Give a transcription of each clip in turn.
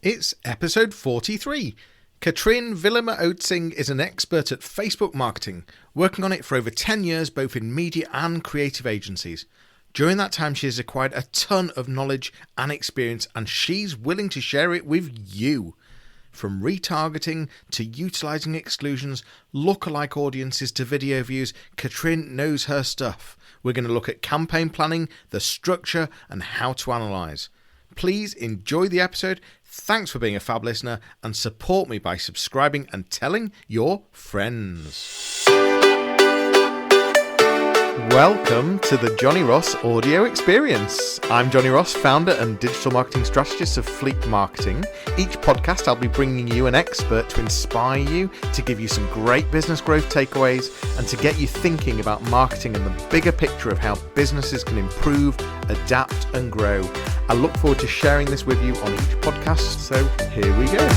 It's episode 43. Katrin Villemar-Oetzing is an expert at Facebook marketing, working on it for over 10 years both in media and creative agencies. During that time, she has acquired a ton of knowledge and experience, and she's willing to share it with you. From retargeting to utilising exclusions, lookalike audiences to video views, Katrin knows her stuff. We're going to look at campaign planning, the structure, and how to analyse. Please enjoy the episode. Thanks for being a fab listener, and support me by subscribing and telling your friends. Welcome to the Johnny Ross audio experience. I'm Johnny Ross, founder and digital marketing strategist of Fleek Marketing. Each podcast I'll be bringing you an expert to inspire you, to give you some great business growth takeaways, and to get you thinking about marketing and the bigger picture of how businesses can improve, adapt and grow. I look forward to sharing this with you on each podcast, so here we go.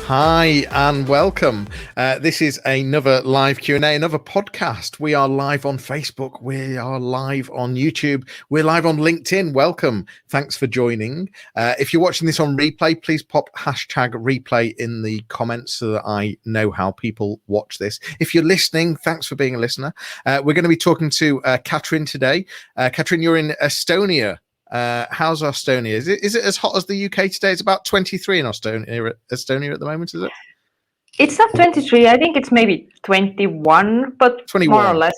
Hi and welcome. This is another live Q&A, another podcast. We are live on Facebook. We are live on YouTube. We're live on LinkedIn. Welcome. Thanks for joining. If you're watching this on replay, please pop hashtag replay in the comments so that I know how people watch this. If you're listening, thanks for being a listener. We're going to be talking to Katrin today. Katrin, you're in Estonia. How's Estonia? Is it as hot as the UK today? It's about 23 in Estonia at the moment, is it? It's not 23. I think it's maybe 21, but 21. More or less.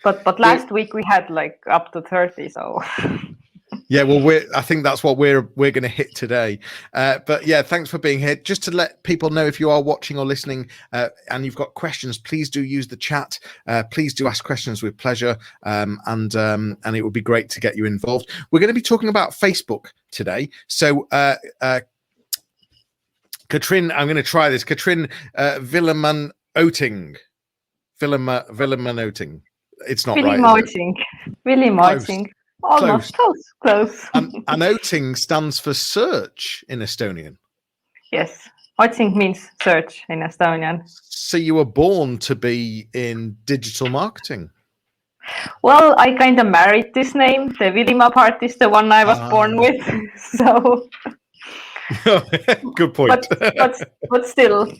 But last week we had like up to 30. So yeah, well, I think that's what we're going to hit today. But yeah, thanks for being here. Just to let people know, if you are watching or listening and you've got questions, please do use the chat. Please do ask questions with pleasure, and it would be great to get you involved. We're going to be talking about Facebook today. So Katrin, I'm going to try this. Katrin Villemar-Oetzing. Villemar-Oetzing. It's not right. Villemar-Oetzing. Almost close. And Oetzing stands for search in Estonian. Yes, Oetzing means search in Estonian. So you were born to be in digital marketing? Well, I kind of married this name. The Villemar part is the one I was born with. So good point. But still.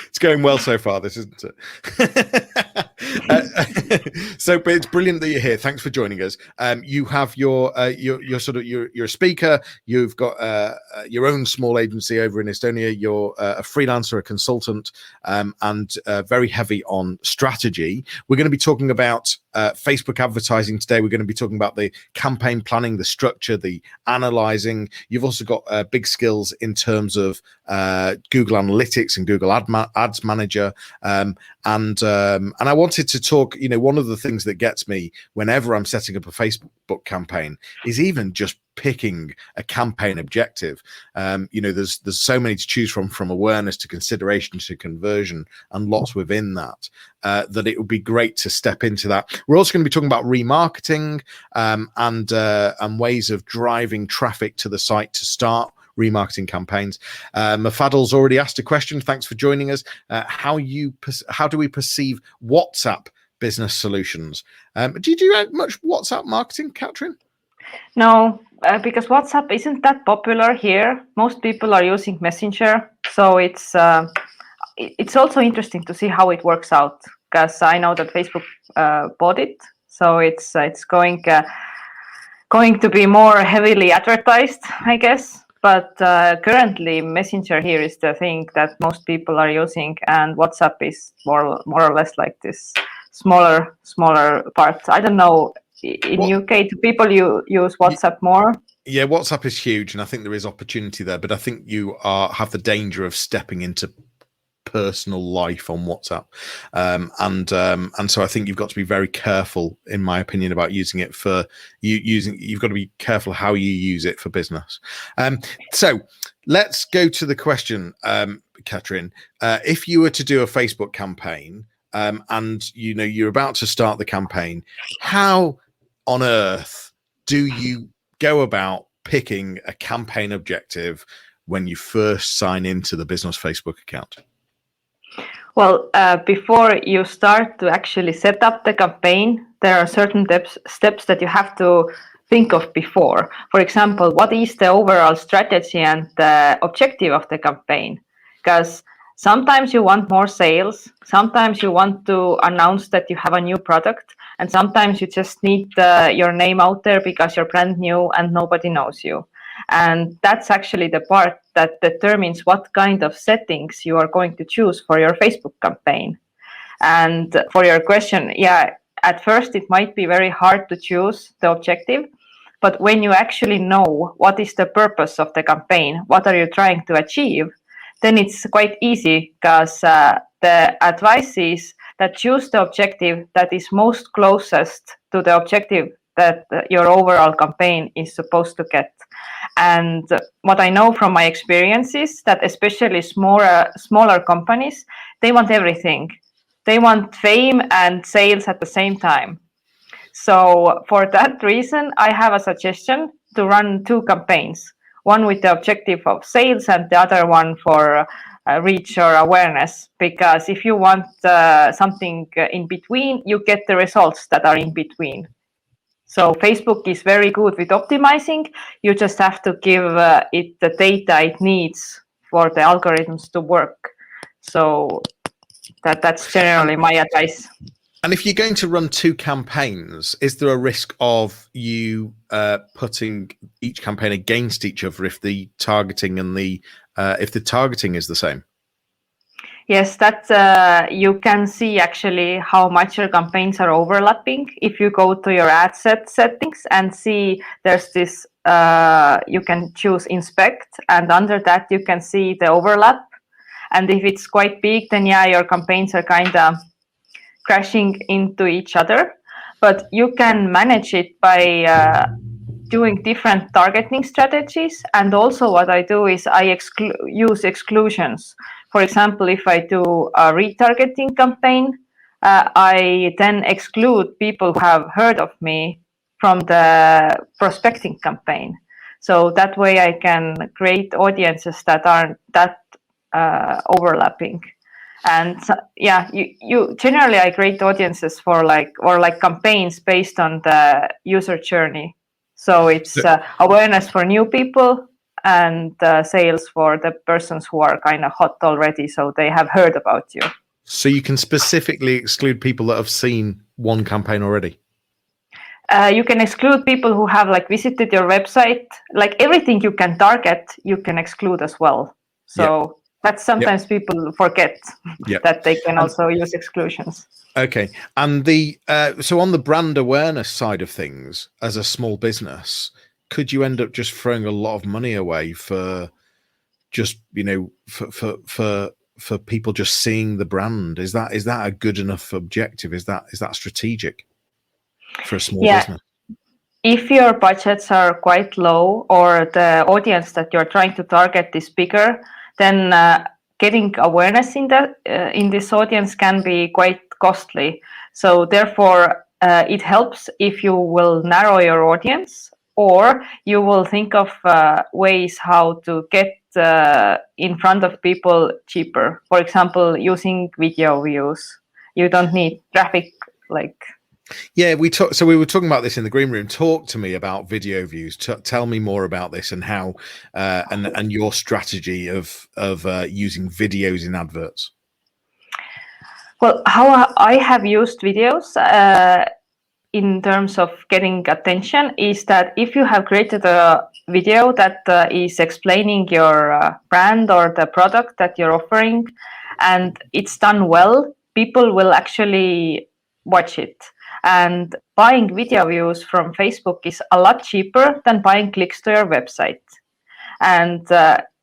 It's going well so far, this, isn't it? But it's brilliant that you're here. Thanks for joining us. You have you're a speaker. You've got your own small agency over in Estonia. You're a freelancer, a consultant, and very heavy on strategy. We're going to be talking about Facebook advertising today. We're going to be talking about the campaign planning, the structure, the analysing. You've also got big skills in terms of Google Analytics and Google Ads Manager, and I wanted to talk. You know, one of the things that gets me whenever I'm setting up a Facebook campaign is even just picking a campaign objective. There's so many to choose from awareness to consideration to conversion, and lots within that. That it would be great to step into that. We're also going to be talking about remarketing and ways of driving traffic to the site to start remarketing campaigns. Mafadal's already asked a question. Thanks for joining us. How do we perceive WhatsApp business solutions? Do you do much WhatsApp marketing, Katrin? No, because WhatsApp isn't that popular here. Most people are using Messenger, so it's also interesting to see how it works out, because I know that Facebook bought it, so it's going to be more heavily advertised, I guess. But currently, Messenger here is the thing that most people are using, and WhatsApp is more or less like this smaller part. I don't know. In UK, do people use WhatsApp more? Yeah, WhatsApp is huge, and I think there is opportunity there. But I think you have the danger of stepping into personal life on WhatsApp, and so I think you've got to be very careful, in my opinion, about using it for you've got to be careful how you use it for business. So let's go to the question, Katrin. If you were to do a Facebook campaign, and you're about to start the campaign, how on earth do you go about picking a campaign objective when you first sign into the business Facebook account? Well, before you start to actually set up the campaign, there are certain steps that you have to think of before. For example, what is the overall strategy and the objective of the campaign? Because sometimes you want more sales, sometimes you want to announce that you have a new product, and sometimes you just need your name out there because you're brand new and nobody knows you. And that's actually the part that determines what kind of settings you are going to choose for your Facebook campaign. And for your question, yeah, at first it might be very hard to choose the objective, but when you actually know what is the purpose of the campaign, what are you trying to achieve, then it's quite easy because the advice is that choose the objective that is most closest to the objective that your overall campaign is supposed to get. And what I know from my experience is that especially smaller companies, they want everything. They want fame and sales at the same time. So for that reason, I have a suggestion to run two campaigns, one with the objective of sales and the other one for reach or awareness. Because if you want something in between, you get the results that are in between. So Facebook is very good with optimizing. You just have to give it the data it needs for the algorithms to work. So that's generally my advice. And if you're going to run two campaigns, is there a risk of you putting each campaign against each other if the targeting and if the targeting is the same? Yes, that you can see actually how much your campaigns are overlapping. If you go to your ad set settings and see there's this, you can choose inspect, and under that you can see the overlap. And if it's quite big, then yeah, your campaigns are kind of crashing into each other. But you can manage it by doing different targeting strategies. And also what I do is I use exclusions. For example, if I do a retargeting campaign, I then exclude people who have heard of me from the prospecting campaign. So that way I can create audiences that aren't that overlapping. And yeah, you generally I create audiences for like campaigns based on the user journey. So it's awareness for new people and sales for the persons who are kind of hot already, so they have heard about you. So you can specifically exclude people that have seen one campaign already? You can exclude people who have like visited your website. Like everything you can target, you can exclude as well. So that's sometimes people forget that they can also use exclusions. Okay. And the so on the brand awareness side of things, as a small business, could you end up just throwing a lot of money away for just, you know, for people just seeing the brand? Is that a good enough objective? Is that strategic for a small business? If your budgets are quite low or the audience that you're trying to target is bigger, then getting awareness in this audience can be quite costly. So therefore, it helps if you will narrow your audience, or you will think of ways how to get in front of people cheaper. For example, using video views. You don't need traffic like. Yeah, we were talking about this in the green room. Talk to me about video views. Tell me more about this and how and your strategy of using videos in adverts. Well, how I have used videos in terms of getting attention is that if you have created a video that is explaining your brand or the product that you're offering, and it's done well, people will actually watch it. And buying video views from Facebook is a lot cheaper than buying clicks to your website. And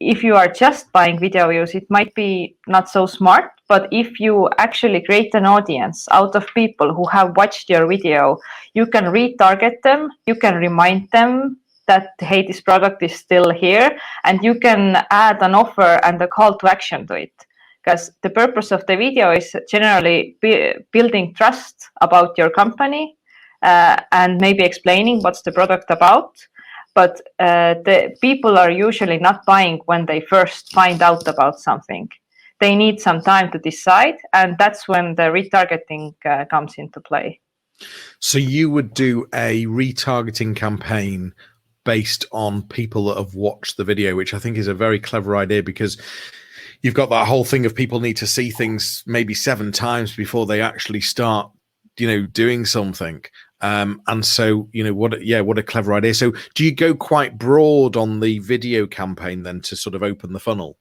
if you are just buying video views, it might be not so smart. But if you actually create an audience out of people who have watched your video, you can retarget them. You can remind them that, hey, this product is still here. And you can add an offer and a call to action to it. Because the purpose of the video is generally building trust about your company and maybe explaining what's the product about. But the people are usually not buying when they first find out about something. they need some time to decide, and that's when the retargeting comes into play. So you would do a retargeting campaign based on people that have watched the video, which I think is a very clever idea, because you've got that whole thing of people need to see things maybe 7 times before they actually start, doing something. And so, what a clever idea. So do you go quite broad on the video campaign then to sort of open the funnel?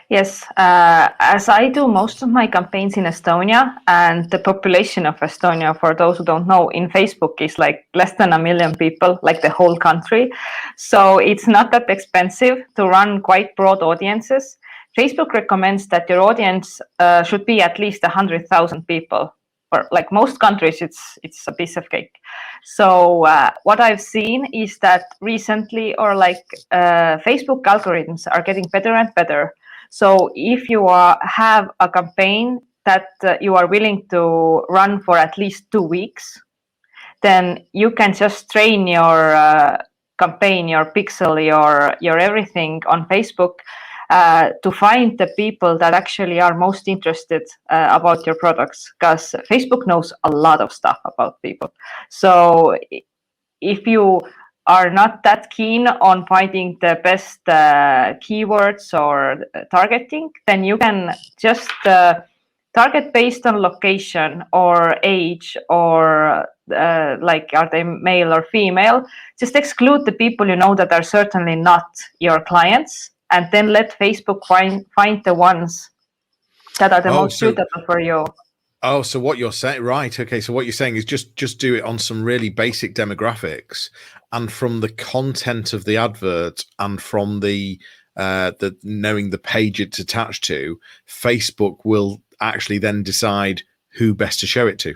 Yes, as I do most of my campaigns in Estonia, and the population of Estonia, for those who don't know, in Facebook is like less than 1 million people, like the whole country. So it's not that expensive to run quite broad audiences. Facebook recommends that your audience should be at least 100,000 people. For like most countries, it's a piece of cake. So what I've seen is that recently, or like Facebook algorithms are getting better and better. So if you have a campaign that you are willing to run for at least 2 weeks, then you can just train your campaign, your pixel, your everything on Facebook to find the people that actually are most interested about your products, because Facebook knows a lot of stuff about people. So if you are not that keen on finding the best keywords or targeting, then you can just target based on location or age, or like are they male or female. Just exclude the people you know that are certainly not your clients, and then let Facebook find the ones that are the most suitable for you. Oh, so what you're saying, right? Okay, so what you're saying is just do it on some really basic demographics, and from the content of the advert and from the knowing the page it's attached to, Facebook will actually then decide who best to show it to.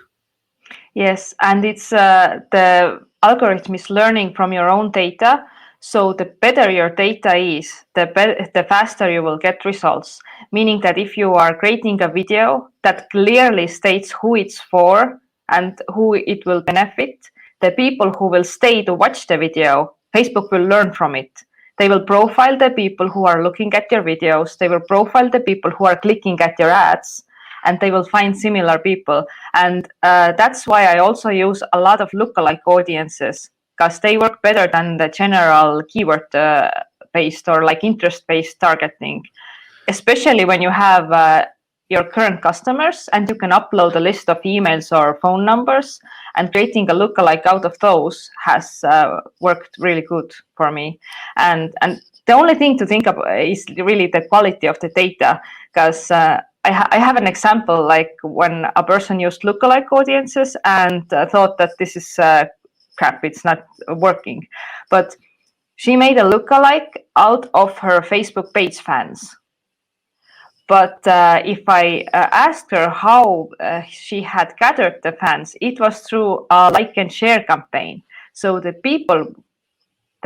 Yes, and it's the algorithm is learning from your own data. So the better your data is, the faster you will get results. Meaning that if you are creating a video that clearly states who it's for and who it will benefit, the people who will stay to watch the video, Facebook will learn from it. They will profile the people who are looking at your videos. They will profile the people who are clicking at your ads, and they will find similar people. And that's why I also use a lot of lookalike audiences, because they work better than the general keyword based or like interest based targeting, especially when you have your current customers and you can upload a list of emails or phone numbers, and creating a lookalike out of those has worked really good for me. And the only thing to think about is really the quality of the data, because I have an example, like when a person used lookalike audiences and thought that this is crap, it's not working. But she made a lookalike out of her Facebook page fans. But if I asked her how she had gathered the fans, it was through a like and share campaign. So the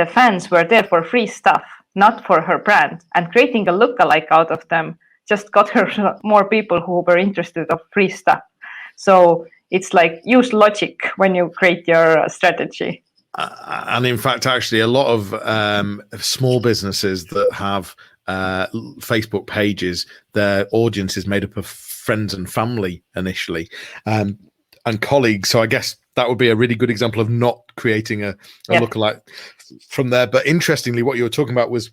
fans were there for free stuff, not for her brand. And creating a lookalike out of them just got her more people who were interested of free stuff. So it's like use logic when you create your strategy. And in fact, actually, a lot of small businesses that have Facebook pages, their audience is made up of friends and family initially, and colleagues. So I guess that would be a really good example of not creating a lookalike from there. But interestingly, what you were talking about was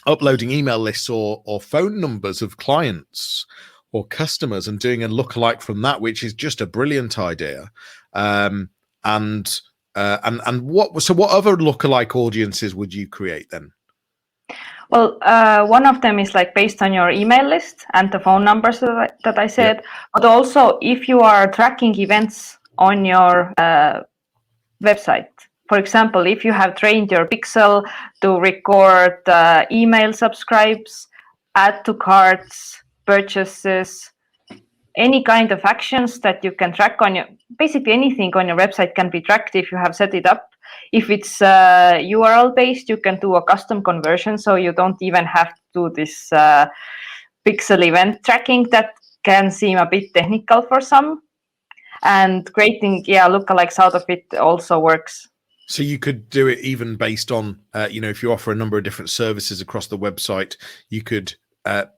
uploading email lists or phone numbers of clients or customers and doing a lookalike from that, which is just a brilliant idea. And what other lookalike audiences would you create then? Well, one of them is like based on your email list and the phone numbers that I said, but also if you are tracking events on your website. For example, if you have trained your pixel to record email subscribes, add to carts, purchases, any kind of actions that you can track on your, basically anything on your website can be tracked if you have set it up. If it's URL based, you can do a custom conversion, so you don't even have to do this pixel event tracking that can seem a bit technical for some. And creating lookalikes out of it also works. So you could do it even based on, if you offer a number of different services across the website, you could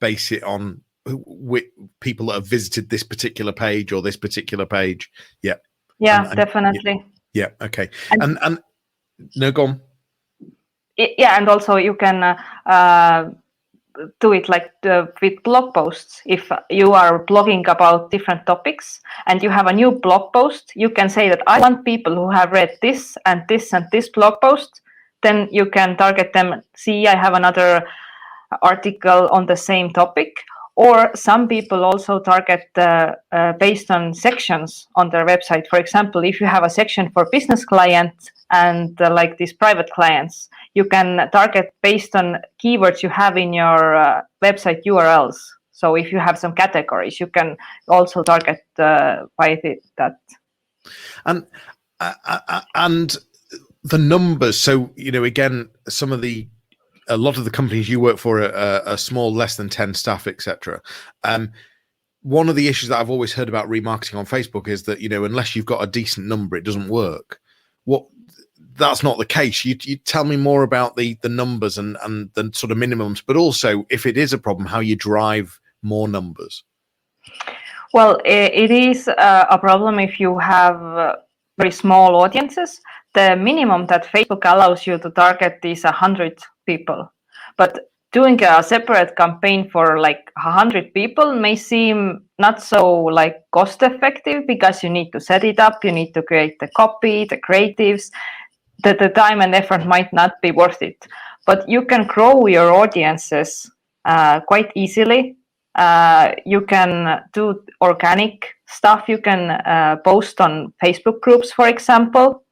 base it on people that have visited this particular page or this particular page. Yeah. Yeah, definitely. Yeah. Okay. And no, go on. Yeah, and also you can do it like with blog posts. If you are blogging about different topics and you have a new blog post, you can say that I want people who have read this and this and this blog post. Then you can target them. See, I have another article on the same topic. Or some people also target based on sections on their website. For example, if you have a section for business clients and like these private clients, you can target based on keywords you have in your website URLs. So if you have some categories, you can also target by that. And the numbers. So, again, a lot of the companies you work for are small, less than 10 staff, etc. One of the issues that I've always heard about remarketing on Facebook is that, unless you've got a decent number, it doesn't work. That's not the case. You tell me more about the numbers and the sort of minimums, but also if it is a problem, how you drive more numbers. Well, it is a problem if you have very small audiences. The minimum that Facebook allows you to target is 100 people. But doing a separate campaign for like 100 people may seem not so like cost effective because you need to set it up, you need to create the copy, the creatives. The time and effort might not be worth it. But you can grow your audiences quite easily. You can do organic stuff. You can post on Facebook groups, for example.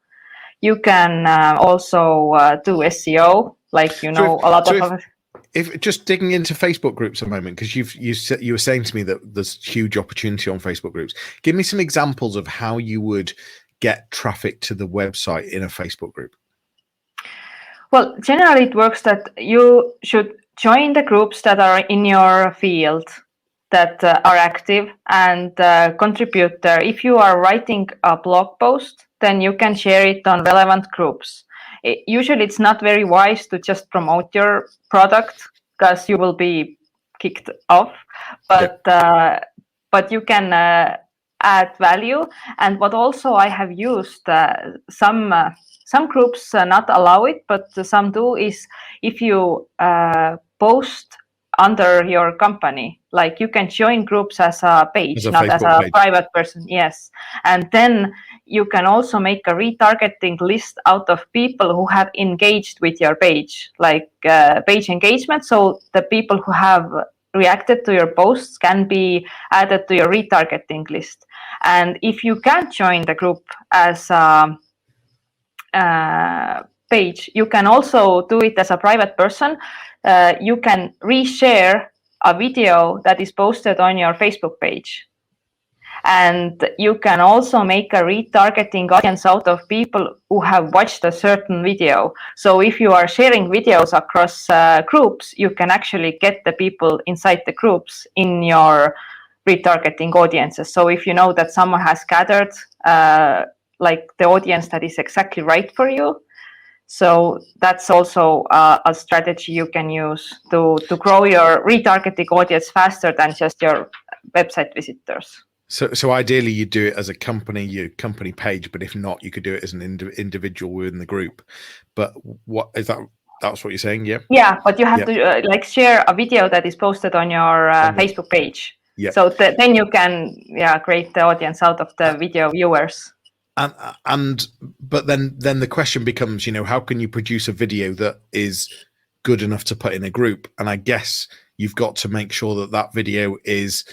You can also do SEO, like a lot of. If just digging into Facebook groups a moment, because you were saying to me that there's huge opportunity on Facebook groups. Give me some examples of how you would get traffic to the website in a Facebook group. Well, generally it works that you should join the groups that are in your field, that are active, and contribute there. If you are writing a blog post, then you can share it on relevant groups. Usually it's not very wise to just promote your product because you will be kicked off, but you can add value. And what also I have used, some groups not allow it, but some do, is if you post under your company, like you can join groups as a page, not as a private person. Yes. And then you can also make a retargeting list out of people who have engaged with your page, like page engagement. So the people who have reacted to your posts can be added to your retargeting list. And if you can't join the group as a page, you can also do it as a private person. You can reshare a video that is posted on your Facebook page. And you can also make a retargeting audience out of people who have watched a certain video. So if you are sharing videos across groups, you can actually get the people inside the groups in your retargeting audiences. So if you know that someone has gathered like the audience that is exactly right for you, so that's also a strategy you can use to grow your retargeting audience faster than just your website visitors. So ideally you do it as a your company page, but if not, you could do it as an individual within the group. But what is that? That's what you're saying, yeah? Yeah, but you have to like share a video that is posted on your Facebook page. Yeah. So then you can create the audience out of the video viewers. But then the question becomes, how can you produce a video that is good enough to put in a group? And I guess you've got to make sure that video is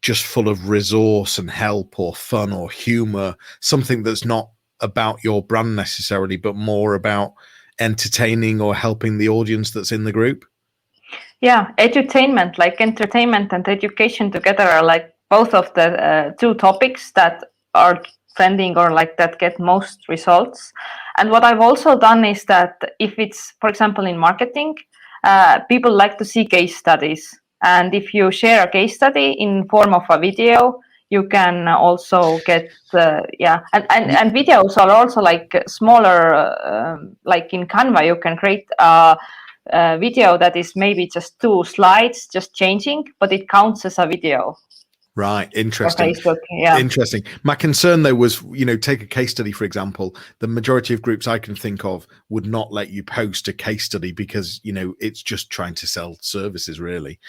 just full of resource and help or fun or humor, something that's not about your brand necessarily, but more about entertaining or helping the audience that's in the group. Yeah, edutainment, like entertainment and education together are like both of the two topics that are trending or like that get most results. And what I've also done is that if it's, for example, in marketing, people like to see case studies. And if you share a case study in form of a video, you can also get and videos are also like smaller, like in Canva, you can create a video that is maybe just 2 slides just changing, but it counts as a video. Right. For Interesting. Facebook, yeah. Interesting. My concern though was, take a case study, for example. The majority of groups I can think of would not let you post a case study because, it's just trying to sell services really.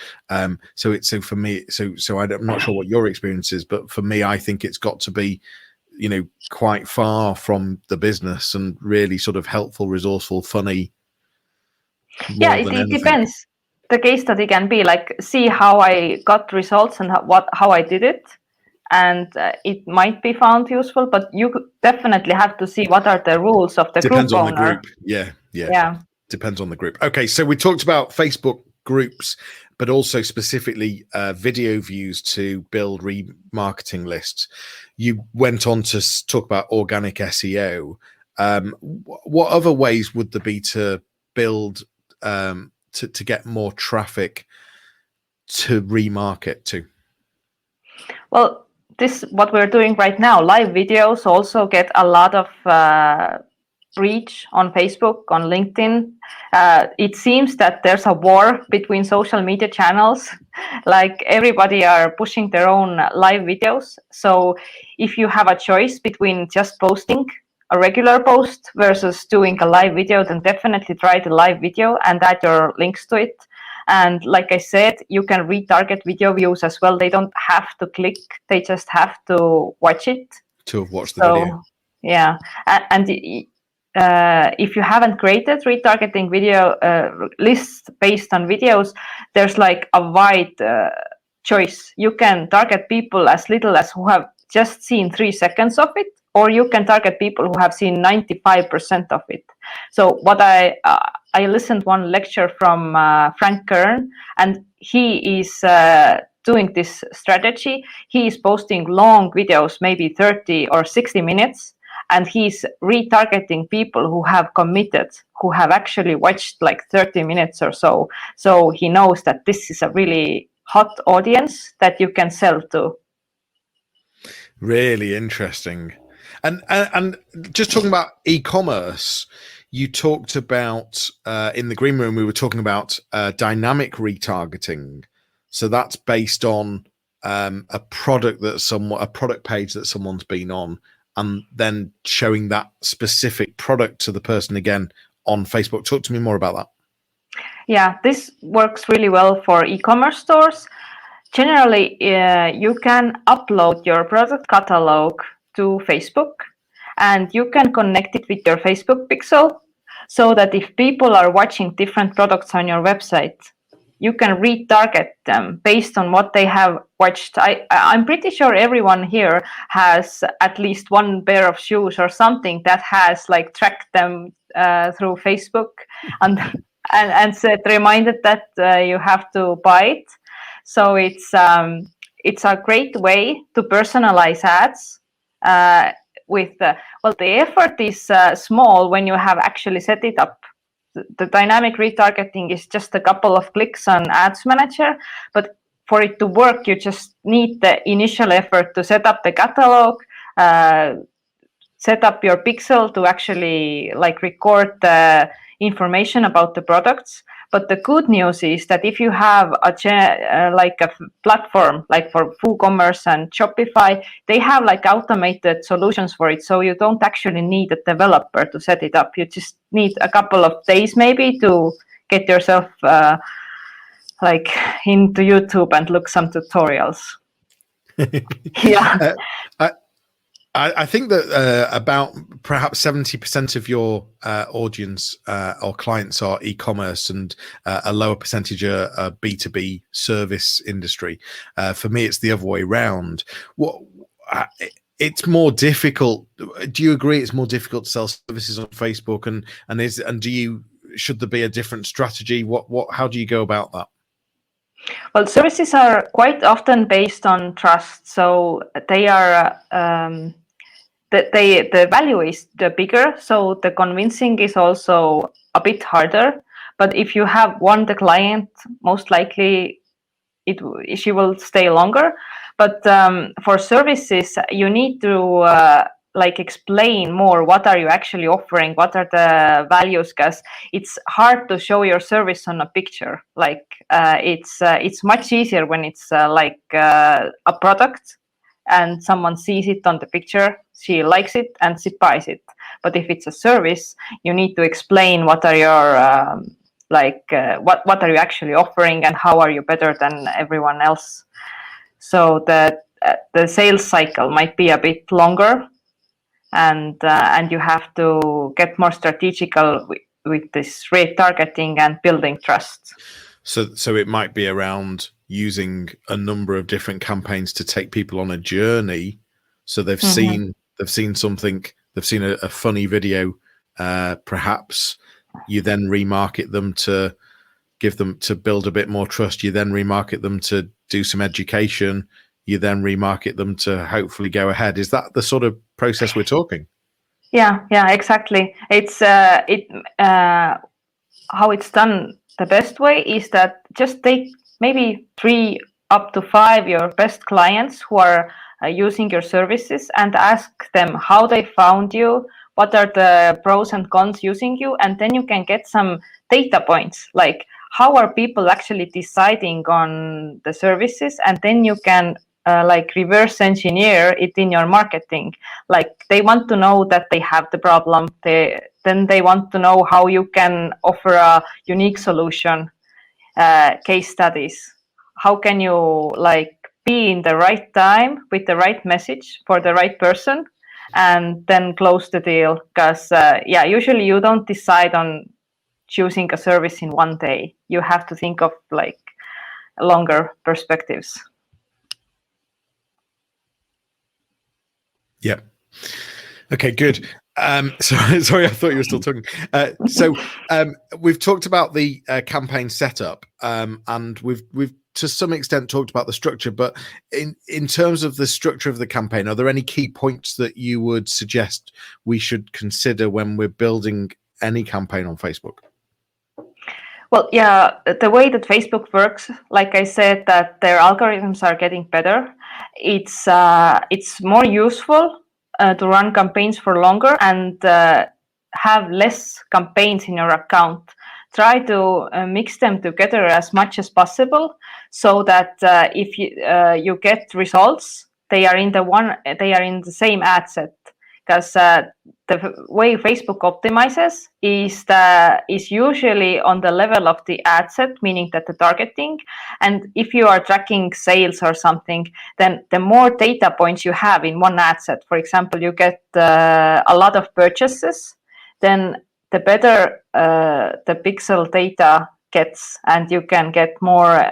So for me, I'm not sure what your experience is, but for me, I think it's got to be, quite far from the business and really sort of helpful, resourceful, funny. Yeah, it depends. The case study can be like, see how I got results and how I did it. And it might be found useful, but you definitely have to see what are the rules of the Depends group on owner. the group. Yeah. Depends on the group. Okay, so we talked about Facebook groups, but also specifically video views to build remarketing lists. You went on to talk about organic SEO. What other ways would there be to build to get more traffic to remarket to? Well, what we're doing right now, live videos also get a lot of reach on Facebook, on LinkedIn. It seems that there's a war between social media channels. Like everybody are pushing their own live videos. So if you have a choice between just posting a regular post versus doing a live video, then definitely try the live video and add your links to it. And like I said, you can retarget video views as well. They don't have to click, they just have to watch it. To have watched the video. Yeah. And if you haven't created retargeting video lists based on videos, there's like a wide choice. You can target people as little as who have just seen 3 seconds of it, or you can target people who have seen 95% of it. So what I listened one lecture from Frank Kern, and he is doing this strategy. He is posting long videos, maybe 30 or 60 minutes, and he's retargeting people who have committed, who have actually watched like 30 minutes or so. So he knows that this is a really hot audience that you can sell to. Really interesting. And just talking about e-commerce, you talked about in the green room, we were talking about dynamic retargeting. So that's based on a product page that someone's been on, and then showing that specific product to the person again on Facebook. Talk to me more about that. Yeah, this works really well for e-commerce stores. Generally, you can upload your product catalog to Facebook, and you can connect it with your Facebook pixel so that if people are watching different products on your website, you can retarget them based on what they have watched. I'm pretty sure everyone here has at least one pair of shoes or something that has like tracked them through Facebook and reminded that you have to buy it. So it's a great way to personalize ads. The effort is small when you have actually set it up. The dynamic retargeting is just a couple of clicks on Ads Manager, but for it to work, you just need the initial effort to set up the catalog, set up your pixel to actually like record the information about the products. But the good news is that if you have like a platform like for WooCommerce and Shopify, they have like automated solutions for it. So you don't actually need a developer to set it up. You just need a couple of days maybe to get yourself like into YouTube and look some tutorials. Yeah. I think that about perhaps 70% of your audience or clients are e-commerce, and a lower percentage are B2B service industry. For me, it's the other way around. It's more difficult. Do you agree it's more difficult to sell services on Facebook? Should there be a different strategy? How do you go about that? Well, services are quite often based on trust, so they are. The value is the bigger, so the convincing is also a bit harder. But if you have won the client, most likely she will stay longer. But for services, you need to like explain more what are you actually offering, what are the values, because it's hard to show your service on a picture. Like it's much easier when it's like a product and someone sees it on the picture, she likes it and she buys it. But if it's a service, you need to explain what are your what are you actually offering and how are you better than everyone else. So the sales cycle might be a bit longer, and you have to get more strategical with this retargeting and building trust. So it might be around using a number of different campaigns to take people on a journey. So they've seen something, they've seen a funny video, perhaps you then remarket them to give them to build a bit more trust. You then remarket them to do some education. You then remarket them to hopefully go ahead. Is that the sort of process we're talking? Yeah, exactly. It's how it's done. The best way is that just take maybe 3 up to 5 your best clients who are using your services and ask them how they found you, what are the pros and cons using you, and then you can get some data points, like how are people actually deciding on the services, and then you can like reverse engineer it in your marketing. Like they want to know that they have the problem, then they want to know how you can offer a unique solution, case studies. How can you like be in the right time with the right message for the right person, and then close the deal? Because usually you don't decide on choosing a service in one day. You have to think of like longer perspectives. Yeah. Okay, good. Sorry, I thought you were still talking. So we've talked about the campaign setup, and we've to some extent talked about the structure. But in terms of the structure of the campaign, are there any key points that you would suggest we should consider when we're building any campaign on Facebook? Well, yeah, the way that Facebook works, like I said, that their algorithms are getting better. It's more useful to run campaigns for longer and have less campaigns in your account. Try to mix them together as much as possible, so that if you get results, they are in the same ad set. Because the way Facebook optimizes is usually on the level of the ad set, meaning that the targeting. And if you are tracking sales or something, then the more data points you have in one ad set, for example, you get a lot of purchases, then the better the pixel data gets, and you can get more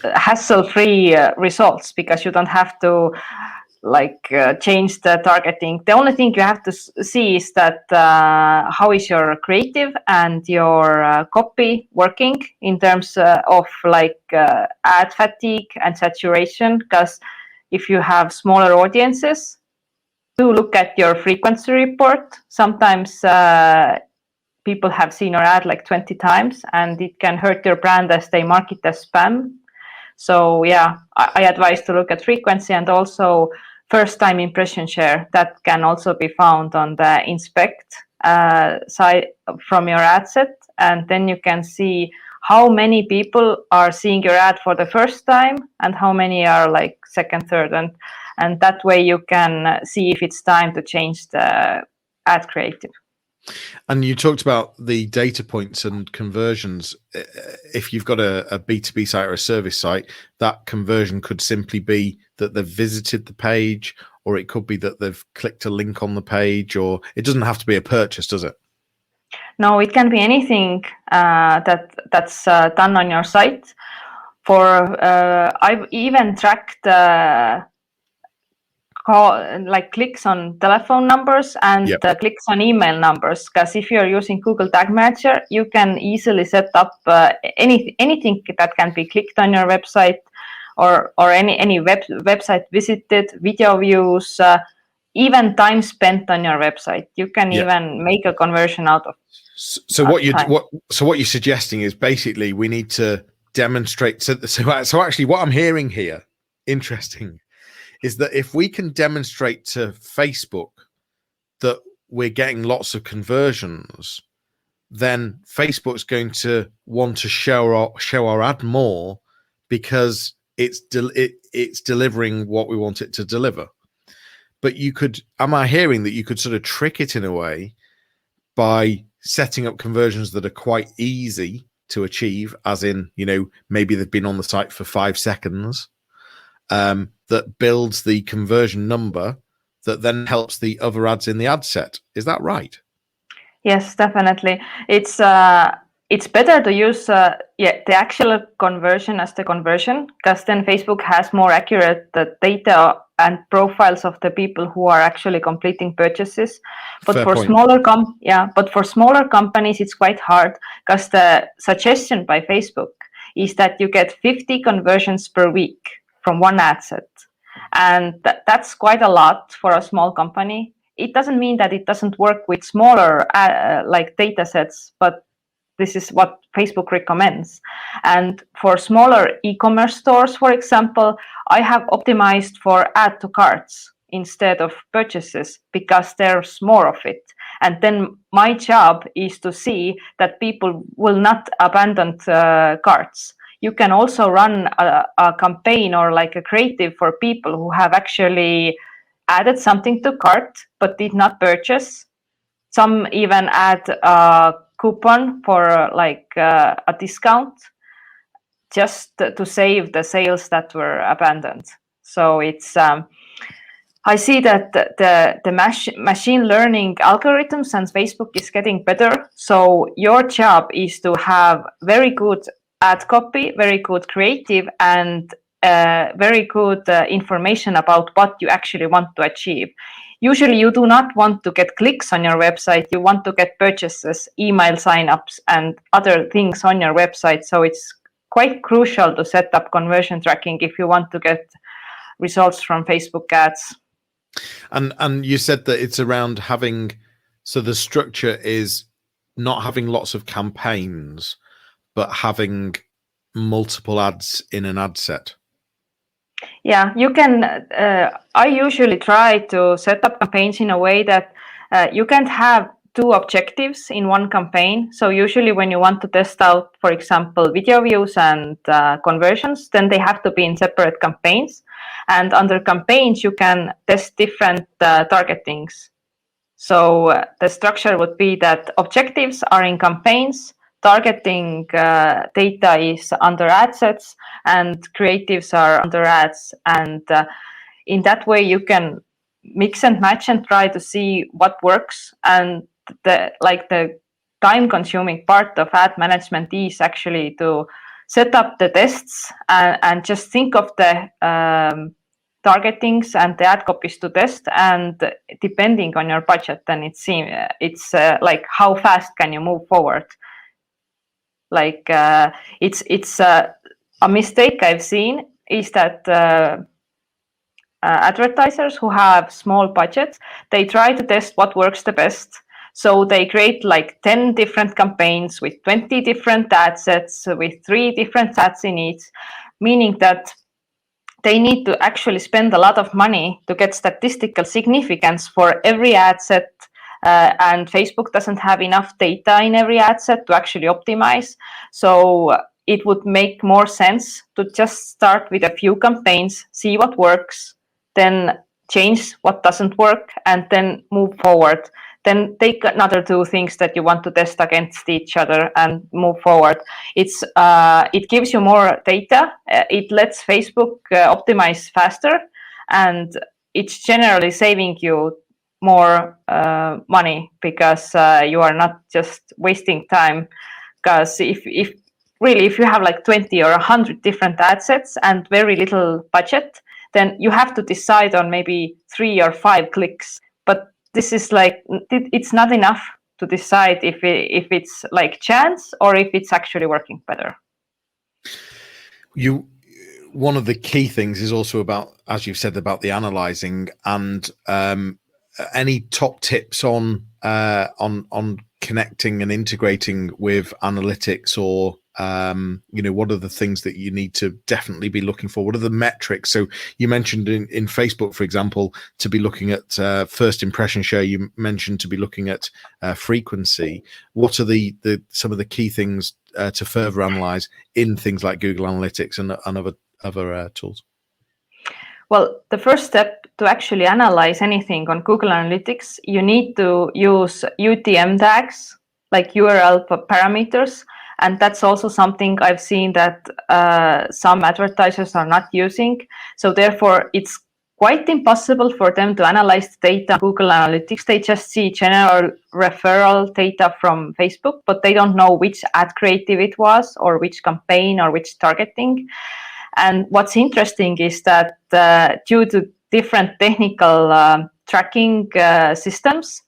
hassle-free results, because you don't have to change the targeting. The only thing you have to see is that how is your creative and your copy working in terms of ad fatigue and saturation. Because if you have smaller audiences, do look at your frequency report. Sometimes people have seen your ad like 20 times, and it can hurt your brand as they mark it as spam. So yeah, I advise to look at frequency, and also first time impression share. That can also be found on the inspect side from your ad set, and then you can see how many people are seeing your ad for the first time and how many are like second, third, and that way you can see if it's time to change the ad creative. And you talked about the data points and conversions. If you've got a B2B site or a service site, that conversion could simply be that they've visited the page, or it could be that they've clicked a link on the page, or it doesn't have to be a purchase, does it? No, it can be anything that's done on your site. I've even tracked clicks on telephone numbers and clicks on email numbers, because if you're using Google Tag Manager, you can easily set up anything that can be clicked on your website, or any website visited, video views, even time spent on your website. You can even make a conversion out of. So what you're suggesting is basically we need to demonstrate. So actually, what I'm hearing here, interesting, is that if we can demonstrate to Facebook that we're getting lots of conversions, then Facebook's going to want to show our ad more because it's delivering what we want it to deliver. But am I hearing that you could sort of trick it in a way by setting up conversions that are quite easy to achieve, as in, maybe they've been on the site for 5 seconds, that builds the conversion number that then helps the other ads in the ad set. Is that right? Yes, definitely. It's better to use the actual conversion as the conversion, because then Facebook has more accurate data and profiles of the people who are actually completing purchases. But Fair for point. smaller companies, it's quite hard, because the suggestion by Facebook is that you get 50 conversions per week from one ad set, and that's quite a lot for a small company. It doesn't mean that it doesn't work with smaller data sets, but this is what Facebook recommends. And for smaller e-commerce stores, for example, I have optimized for add to carts instead of purchases, because there's more of it. And then my job is to see that people will not abandon carts. You can also run a campaign or like a creative for people who have actually added something to cart but did not purchase. Some even add a coupon for a discount just to save the sales that were abandoned. So it's I see that the machine learning algorithms and Facebook is getting better. So your job is to have very good ad copy, very good creative, and very good information about what you actually want to achieve. Usually you do not want to get clicks on your website. You want to get purchases, email signups, and other things on your website. So it's quite crucial to set up conversion tracking if you want to get results from Facebook ads. And you said that it's around having, so the structure is not having lots of campaigns, but having multiple ads in an ad set. Yeah, you can. I usually try to set up campaigns in a way that you can't have 2 objectives in one campaign. So usually when you want to test out, for example, video views and conversions, then they have to be in separate campaigns. And under campaigns, you can test different targetings. So the structure would be that objectives are in campaigns, targeting data is under ad sets, and creatives are under ads. And in that way, you can mix and match and try to see what works. And the time-consuming part of ad management is actually to set up the tests and just think of the targetings and the ad copies to test, and depending on your budget, then it's like how fast can you move forward. It's a mistake I've seen is that advertisers who have small budgets, they try to test what works the best. So they create like 10 different campaigns with 20 different ad sets with 3 different ads in each, meaning that they need to actually spend a lot of money to get statistical significance for every ad set. And Facebook doesn't have enough data in every ad set to actually optimize. So it would make more sense to just start with a few campaigns, see what works, then change what doesn't work, and then move forward. Then take another 2 things that you want to test against each other and move forward. It gives you more data. It lets Facebook optimize faster, and it's generally saving you more money, because you are not just wasting time. Because if you have like 20 or 100 different ad sets and very little budget, then you have to decide on maybe 3 or 5 clicks. But this is it's not enough to decide if it's like chance or if it's actually working better. One of the key things is also about, as you've said, about the analyzing, and any top tips on connecting and integrating with analytics or What are the things that you need to definitely be looking for? What are the metrics? So you mentioned in Facebook, for example, to be looking at first impression share. You mentioned to be looking at frequency. What are the some of the key things to further analyze in things like Google Analytics and other tools? Well, the first step to actually analyze anything on Google Analytics, you need to use UTM tags, like URL parameters. And that's also something I've seen that some advertisers are not using. So therefore, it's quite impossible for them to analyze the data on Google Analytics. They just see general referral data from Facebook, but they don't know which ad creative it was, or which campaign, or which targeting. And what's interesting is that due to different technical tracking systems,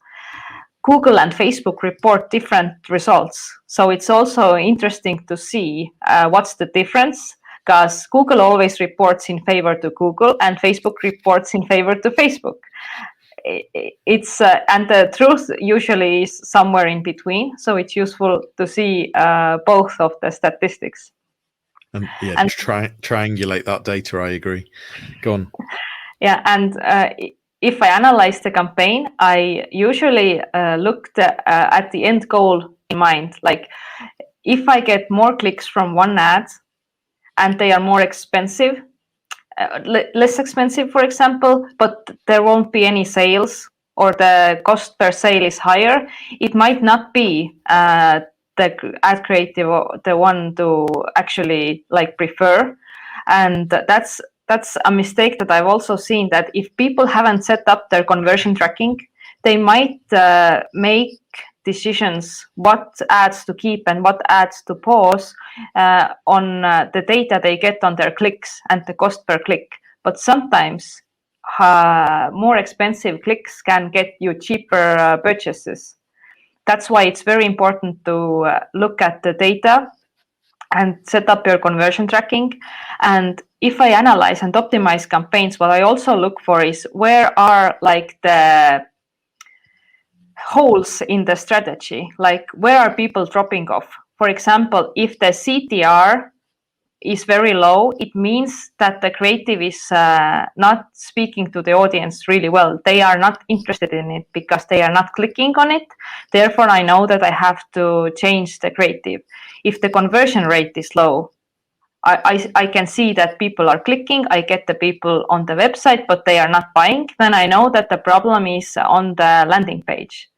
Google and Facebook report different results. So it's also interesting to see what's the difference, because Google always reports in favor to Google and Facebook reports in favor to Facebook. It's and the truth usually is somewhere in between. So it's useful to see both of the statistics. And triangulate that data. I agree. Go on. Yeah, and if I analyze the campaign, I usually look at the end goal in mind. Like, if I get more clicks from one ad and they are more expensive, less expensive, for example, but there won't be any sales, or the cost per sale is higher, it might not be the ad creative, the one to actually prefer. And that's a mistake that I've also seen, that if people haven't set up their conversion tracking, they might make decisions what ads to keep and what ads to pause on the data they get on their clicks and the cost per click. But sometimes more expensive clicks can get you cheaper purchases. That's why it's very important to look at the data and set up your conversion tracking. And if I analyze and optimize campaigns, what I also look for is where are the holes in the strategy, where are people dropping off. For example, if the CTR is very low, it means that the creative is not speaking to the audience really well. They are not interested in it because they are not clicking on it. Therefore, I know that I have to change the creative. If the conversion rate is low, I can see that people are clicking, I get the people on the website, but they are not buying, then I know that the problem is on the landing page.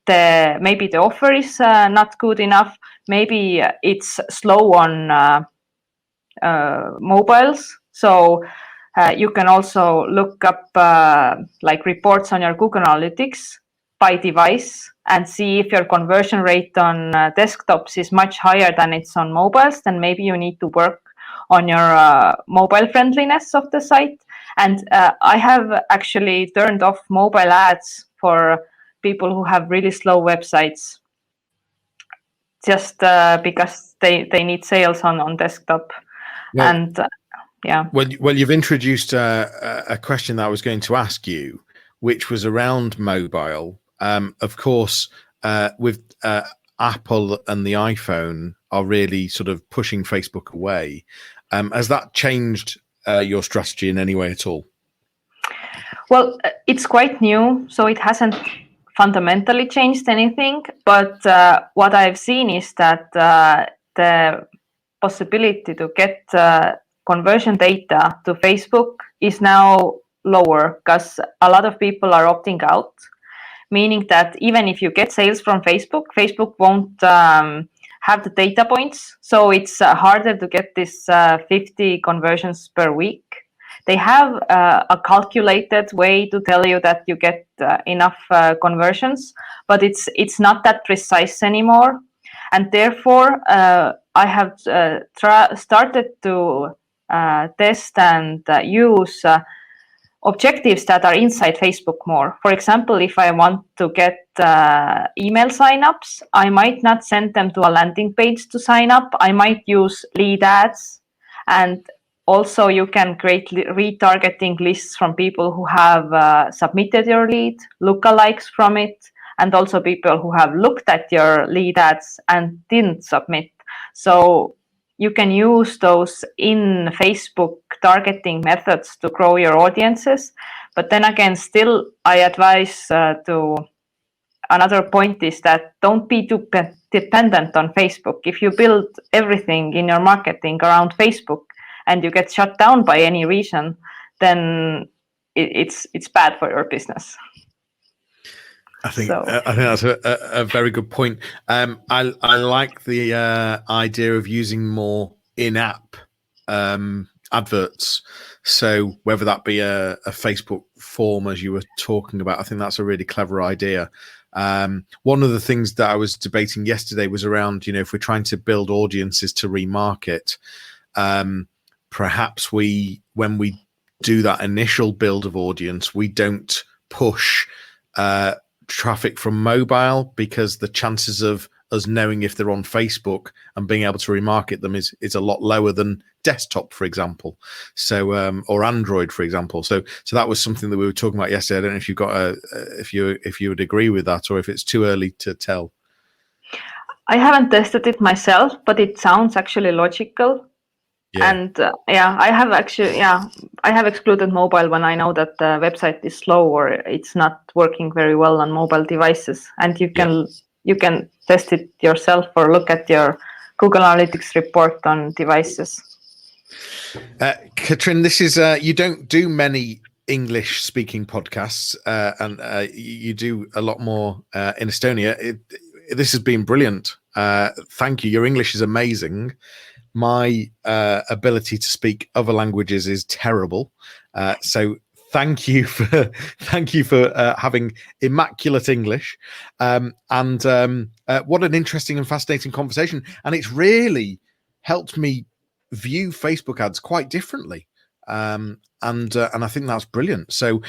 Maybe the offer is not good enough, maybe it's slow on mobiles. So you can also look up reports on your Google Analytics by device and see if your conversion rate on desktops is much higher than it's on mobiles. Then maybe you need to work on your mobile friendliness of the site. And I have actually turned off mobile ads for people who have really slow websites, just because they need sales on desktop. Well, and yeah. Well, you've introduced a question that I was going to ask you, which was around mobile. Of course, with Apple and the iPhone are really sort of pushing Facebook away. Has that changed your strategy in any way at all? Well, it's quite new, so it hasn't fundamentally changed anything. But what I've seen is that the possibility to get conversion data to Facebook is now lower, because a lot of people are opting out, meaning that even if you get sales from Facebook, Facebook won't have the data points. So it's harder to get this 50 conversions per week. They have a calculated way to tell you that you get enough conversions, but it's not that precise anymore. And therefore, I have started to test and use objectives that are inside Facebook more. For example, if I want to get email signups, I might not send them to a landing page to sign up. I might use lead ads. And also you can create retargeting lists from people who have submitted your lead, lookalikes from it, and also people who have looked at your lead ads and didn't submit. So you can use those in Facebook targeting methods to grow your audiences. But then again, still, I advise to another point is that don't be too dependent on Facebook. If you build everything in your marketing around Facebook and you get shut down by any reason, then it's bad for your business. I think that's a very good point. I like the idea of using more in-app adverts. So whether that be a Facebook form, as you were talking about, I think that's a really clever idea. One of the things that I was debating yesterday was around, if we're trying to build audiences to remarket, perhaps when we do that initial build of audience, we don't push traffic from mobile, because the chances of us knowing if they're on Facebook and being able to remarket them is a lot lower than desktop, for example. So or Android, for example. So that was something that we were talking about yesterday. I don't know if you've got if you would agree with that, or if it's too early to tell. I haven't tested it myself, but it sounds actually logical. Yeah. And I have excluded mobile when I know that the website is slow or it's not working very well on mobile devices. And you can test it yourself or look at your Google Analytics report on devices. Katrin, this is you don't do many English speaking podcasts, and you do a lot more in Estonia. This has been brilliant. Thank you. Your English is amazing. My ability to speak other languages is terrible. So thank you for having immaculate English. And what an interesting and fascinating conversation. And it's really helped me view Facebook ads quite differently. And I think that's brilliant. So,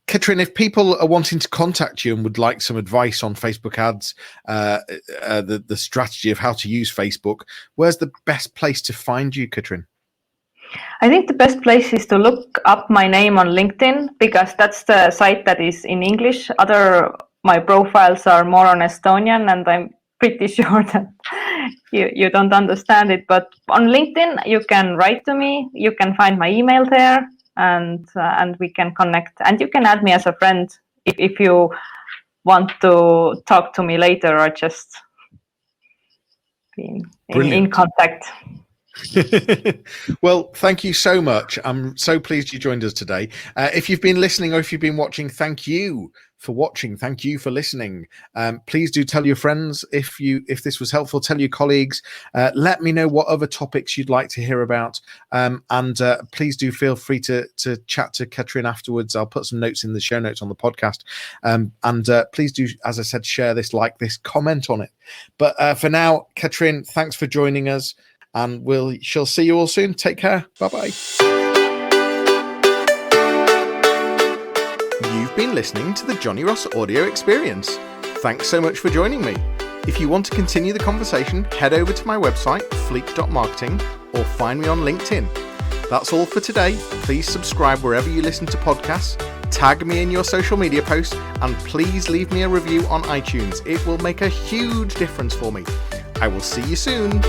Katrin, if people are wanting to contact you and would like some advice on Facebook ads, the strategy of how to use Facebook, where's the best place to find you, Katrin? I think the best place is to look up my name on LinkedIn, because that's the site that is in English. My profiles are more on Estonian, and I'm pretty sure that you don't understand it. But on LinkedIn, you can write to me. You can find my email there, and we can connect. And you can add me as a friend if you want to talk to me later, or just be in contact. Well, thank you so much. I'm so pleased you joined us today. If you've been listening or if you've been watching, thank you for watching. Thank you for listening. Please do tell your friends if this was helpful. Tell your colleagues. Let me know what other topics you'd like to hear about. And please do feel free to chat to Katrin afterwards. I'll put some notes in the show notes on the podcast. And please do, as I said, share this, like this, comment on it. But for now, Katrin, thanks for joining us. And she'll see you all soon. Take care. Bye-bye. You've been listening to the Johnny Ross audio experience. Thanks so much for joining me. If you want to continue the conversation, head over to my website, fleek.marketing, or find me on LinkedIn. That's all for today. Please subscribe wherever you listen to podcasts, tag me in your social media posts, and please leave me a review on iTunes. It will make a huge difference for me. I will see you soon.